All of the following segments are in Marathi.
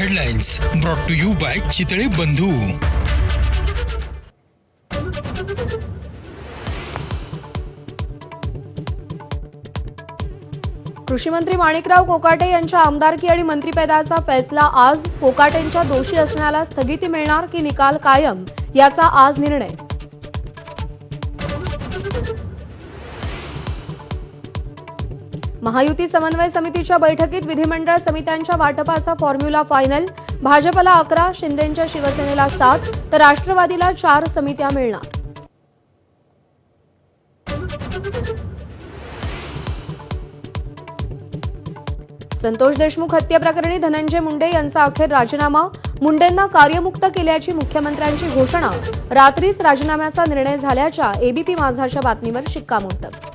Headlines brought to you by Chitale Bandhu. कृषी मंत्री माणिकराव कोकाटे यांच्या आमदारकी आणि मंत्रिपदाचा फैसला आज. कोकाटेंच्या दोषी असण्याला स्थगिती मिळणार की निकाल कायम, याचा आज निर्णय. महायुती समन्वय समितीच्या बैठकीत विधिमंडळ समित्यांच्या वाटपाचा फॉर्म्युला फायनल. भाजपला 11, शिंदेंच्या शिवसेनेला 7 तर राष्ट्रवादीला 4 समित्या मिळणार. संतोष देशमुख हत्येप्रकरणी धनंजय मुंडे यांचा अखेर राजीनामा. मुंडेंना कार्यमुक्त केल्याची मुख्यमंत्र्यांची घोषणा. रात्रीच राजीनाम्याचा निर्णय झाल्याच्या एबीपी माझाच्या बातमीवर शिक्कामोर्तब.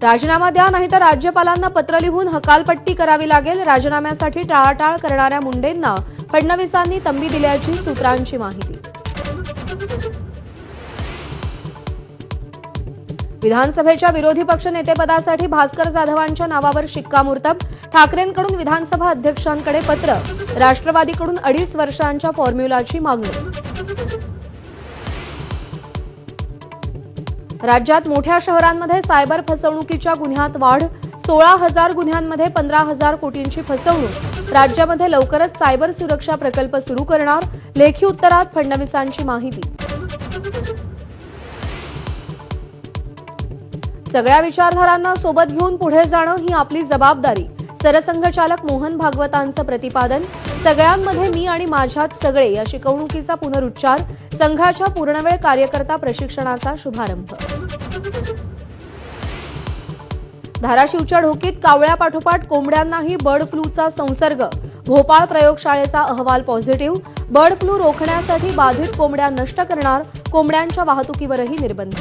राजीनामा द्या नाहीतर राज्यपालांना पत्र लिहून हकालपट्टी करावी लागेल. राजीनाम्यासाठी टाळाटाळ करणाऱ्या मुंडेंना फडणवीसांनी तंबी दिल्याची सूत्रांची माहिती. विधानसभेच्या विरोधी पक्षनेतेपदासाठी भास्कर जाधवांच्या नावावर शिक्कामोर्तब. ठाकरेंकडून विधानसभा अध्यक्षांकडे पत्र. राष्ट्रवादीकडून 2.5 वर्षांच्या फॉर्म्युलाची मागणी. राज्यात मोठ्या शहरांमध्ये सायबर फसवणुकीच्या गुन्ह्यात वाढ. 16,000 गुन्ह्यांमध्ये 15,000 कोटींची फसवणूक. राज्यामध्ये लवकरच सायबर सुरक्षा प्रकल्प सुरू करणार. लेखी उत्तरात फडणवीसांची माहिती. सगळ्या विचारधारांना सोबत घेऊन पुढे जाणं ही आपली जबाबदारी. सरसंघचालक मोहन भागवतांचं प्रतिपादन. सगळ्यांमध्ये मी आणि माझ्यात सगळे या शिकवणुकीचा पुनरुच्चार. संघाच्या पूर्णवेळ कार्यकर्ता प्रशिक्षणाचा शुभारंभ. धाराशिवच्या ढोकीत कावळ्यापाठोपाठ कोंबड्यांनाही बर्ड फ्लूचा संसर्ग. भोपाळ प्रयोगशाळेचा अहवाल पॉझिटिव्ह. बर्ड फ्लू रोखण्यासाठी बाधित कोंबड्या नष्ट करणार. कोंबड्यांच्या वाहतुकीवरही निर्बंध.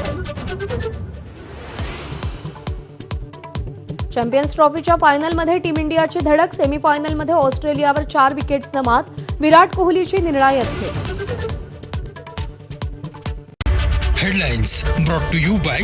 चॅम्पियन्स ट्रॉफीच्या फायनलमध्ये टीम इंडियाची धडक. सेमीफायनलमध्ये ऑस्ट्रेलियावर 4 विकेट्सनं मात. विराट कोहलीची निर्णायक खेळ. Headlines brought to you bye